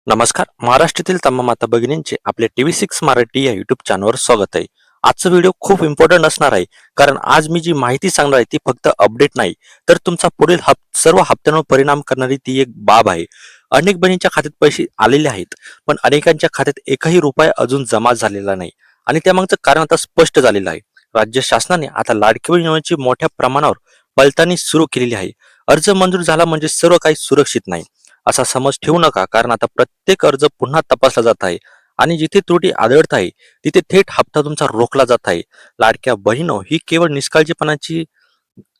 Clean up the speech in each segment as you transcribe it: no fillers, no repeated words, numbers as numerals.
नमस्कार. महाराष्ट्रातील तमाम माता भगिनींचे आपल्या TV6 मराठी या युट्यूब चॅनलवर स्वागत आहे. आजचा व्हिडिओ खूप इम्पॉर्टंट असणार आहे, कारण आज मी जी माहिती सांगणार आहे ती फक्त अपडेट नाही, तर तुमचा पुढील सर्व हप्त्यांवर परिणाम करणारी ती एक बाब आहे. अनेक बहिणींच्या खात्यात पैसे आलेले आहेत, पण अनेकांच्या खात्यात एकही रुपया अजून जमा झालेला नाही आणि त्यामागचं कारण आता स्पष्ट झालेलं आहे. राज्य शासनाने आता लाडकी बहीण योजनेची मोठ्या प्रमाणावर पडताळणी सुरू केलेली आहे. अर्ज मंजूर झाला म्हणजे सर्व काही सुरक्षित नाही असा समज ठेवू नका, कारण आता प्रत्येक अर्ज पुन्हा तपासला जात आहे आणि जिथे त्रुटी आढळत आहे तिथे थेट हप्ता तुमचा रोखला जात आहे. लाडक्या बहिणो, ही केवळ निष्काळजीपणाची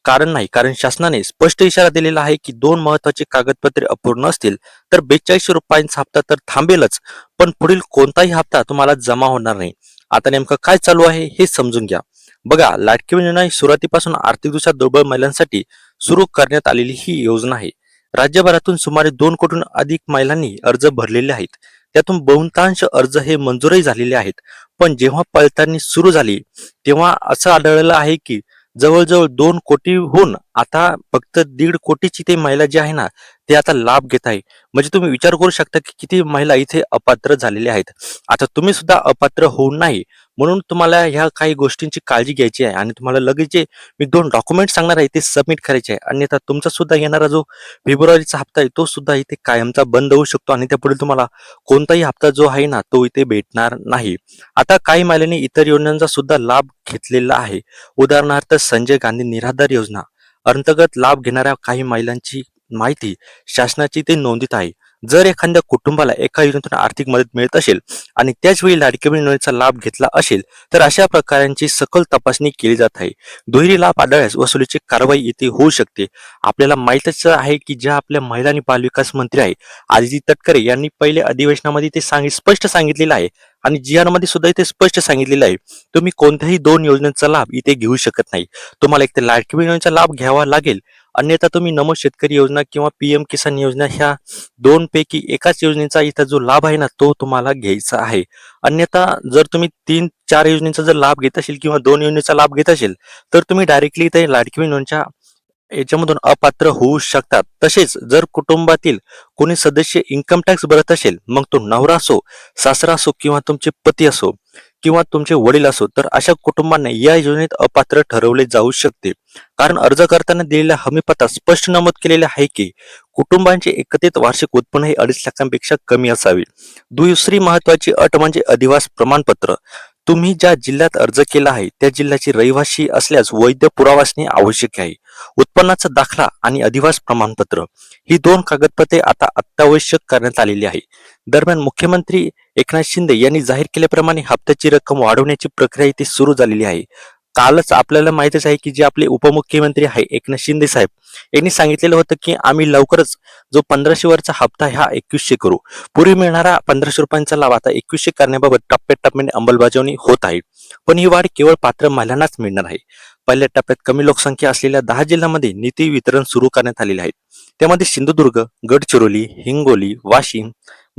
कारण नाही, कारण शासनाने स्पष्ट इशारा दिलेला आहे की दोन महत्वाचे कागदपत्रे अपूर्ण असतील तर 4200 रुपयांचा हप्ता तर थांबेलच, पण पुढील कोणताही हप्ता तुम्हाला जमा होणार नाही. आता नेमकं काय चालू आहे हे समजून घ्या. बघा, लाडकी बहीण योजना ही सुरुवातीपासून आर्थिकदृष्ट्या दुर्बल महिलांसाठी सुरू करण्यात आलेली ही योजना आहे. राज्यभरातून सुमारे 2 कोटीहून अधिक महिलांनी अर्ज भरलेले आहेत. त्यातून बहुतांश अर्ज हे मंजूरही झालेले आहेत. पण जेव्हा पडताळणी सुरू झाली तेव्हा असं आढळलं आहे की जवळजवळ 2 कोटीहून आता फक्त 1.5 कोटीची ते महिला जी आहे ना, ते आता लाभ घेत आहे. म्हणजे तुम्ही विचार करू शकता की किती महिला इथे अपात्र झालेल्या आहेत. आता तुम्ही सुद्धा अपात्र होऊ नाही म्हणून तुम्हाला ह्या काही गोष्टींची काळजी घ्यायची आहे आणि तुम्हाला लगेच जे मी 2 डॉक्युमेंट सांगणार आहे ते सबमिट करायचे आहे. अन्यथा तुमचा सुद्धा येणारा जो फेब्रुवारीचा हप्ता आहे तो सुद्धा इथे कायमचा बंद होऊ शकतो आणि त्यापुढे तुम्हाला कोणताही हप्ता जो आहे ना तो इथे भेटणार नाही. आता काही महिलांनी इतर योजनांचा सुद्धा लाभ घेतलेला आहे. उदाहरणार्थ संजय गांधी निराधार योजना अंतर्गत लाभ घेणाऱ्या काही महिलांची माहिती शासनाची ते नोंदीत आहे. जर एखाद्या कुटुंबाला एका योजनेतून आर्थिक मदत मिळत असेल आणि त्याच वेळी लाडकी बहीण योजनेचा लाभ घेतला असेल तर अशा प्रकारांची सखोल तपासणी केली जात आहे. दुहेरी लाभ आढळल्यास वसुलीची कारवाई इथे होऊ शकते. आपल्याला माहीतच आहे की ज्या आपल्या महिला आणि बालविकास मंत्री आहे आदिती तटकरे यांनी पहिले अधिवेशनामध्ये ते स्पष्ट सांगितलेलं आहे आणि GR मध्ये सुद्धा इथे स्पष्ट सांगितलेलं आहे, तुम्ही कोणत्याही 2 योजनेचा लाभ इथे घेऊ शकत नाही. तुम्हाला एक तर लाडकी बहीण योजनेचा लाभ घ्यावा लागेल, अन्यथा तुम्ही नमो शेतकरी योजना किंवा PM किसान योजना ह्या 2 पैकी एकाच योजनेचा इथं जो लाभ आहे ना तो तुम्हाला घ्यायचा आहे. अन्यथा जर तुम्ही 3-4 योजनेचा जर लाभ घेत असेल किंवा 2 योजनेचा लाभ घेत असेल तर तुम्ही डायरेक्टली इथे लाडकी बहीण योजनेच्या याच्यामधून अपात्र होऊ शकतात. तसेच जर कुटुंबातील कोणी सदस्य इन्कम टॅक्स भरत असेल, मग तो नवरा असो, सासरा असो किंवा तुमचे पती असो किंवा तुमचे वडील असो, तर अशा कुटुंबांना या योजनेत अपात्र ठरवले जाऊ शकते. कारण अर्ज करताना दिलेल्या हमीपत्रात स्पष्ट नमूद केलेले आहे की कुटुंबांचे एकत्रित वार्षिक उत्पन्न हे 2.5 लाखांपेक्षा कमी असावे. दुसरी महत्वाची अट म्हणजे अधिवास प्रमाणपत्र. तुम्ही ज्या जिल्ह्यात अर्ज केला आहे त्या जिल्ह्याची रहिवासी असल्यास वैध पुरावा असणे आवश्यक आहे. उत्पन्नाचा दाखला आणि अधिवास प्रमाणपत्र ही 2 कागदपत्रे आता अत्यावश्यक करण्यात आलेली आहे. दरम्यान मुख्यमंत्री एकनाथ शिंदे यांनी जाहीर केल्याप्रमाणे हप्त्याची रक्कम वाढवण्याची प्रक्रिया इथे सुरू झालेली आहे. कालच आपल्याला माहितच आहे की जे आपले उपमुख्यमंत्री आहे एकनाथ शिंदे साहेब यांनी सांगितलेलं होतं की आम्ही लवकरच जो 1500 वरचा हप्ता हा 2100 करू. पूर्वी मिळणारा 1500 रुपयांचा लाभ आता 2100 करण्याबाबत टप्प्याटप्प्याने अंमलबजावणी होत आहे. पण ही वाढ केवळ पात्र महिलांनाच मिळणार आहे. पहिल्या टप्प्यात कमी लोकसंख्या असलेल्या 10 जिल्ह्यांमध्ये निधी वितरण सुरू करण्यात आलेले आहे. त्यामध्ये सिंधुदुर्ग, गडचिरोली, हिंगोली, वाशिम,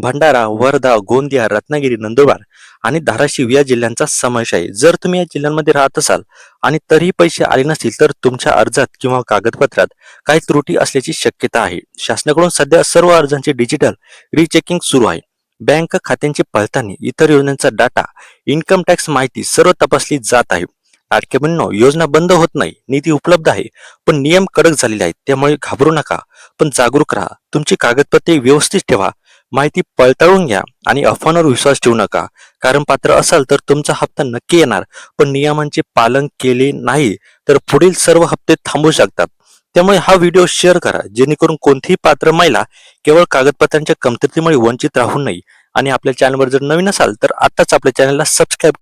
भंडारा, वर्धा, गोंदिया, रत्नागिरी, नंदुरबार आणि धाराशिव या जिल्ह्यांचा समावेश आहे. जर तुम्ही या जिल्ह्यांमध्ये राहत असाल आणि तरीही पैसे आले नसतील तर तुमच्या अर्जात किंवा कागदपत्रात काही त्रुटी असल्याची शक्यता आहे. शासनाकडून सध्या सर्व अर्जांचे डिजिटल रिचेकिंग सुरू आहे. बँक खात्यांची पडताळणी, इतर योजनांचा डाटा, इन्कम टॅक्स माहिती सर्व तपासली जात आहे. लाडक्या बहिणींनो, योजना बंद होत नाही, निधी उपलब्ध आहे, पण नियम कडक झालेले आहेत. त्यामुळे घाबरू नका, पण जागरूक राहा. तुमची कागदपत्रे व्यवस्थित ठेवा, माहिती पडताळून घ्या आणि अफवांवर विश्वास ठेवू नका. कारण पात्र असाल तर तुमचा हप्ता नक्की येणार, पण नियमांचे पालन केले नाही तर पुढील सर्व हप्ते थांबू शकतात. त्यामुळे हा व्हिडिओ शेअर करा, जेणेकरून कोणतीही पात्र महिला केवळ कागदपत्रांच्या कमतरतेमुळे वंचित राहू नये. आणि आपल्या चॅनलवर जर नवीन असाल तर आताच आपल्या चॅनलला सबस्क्राईब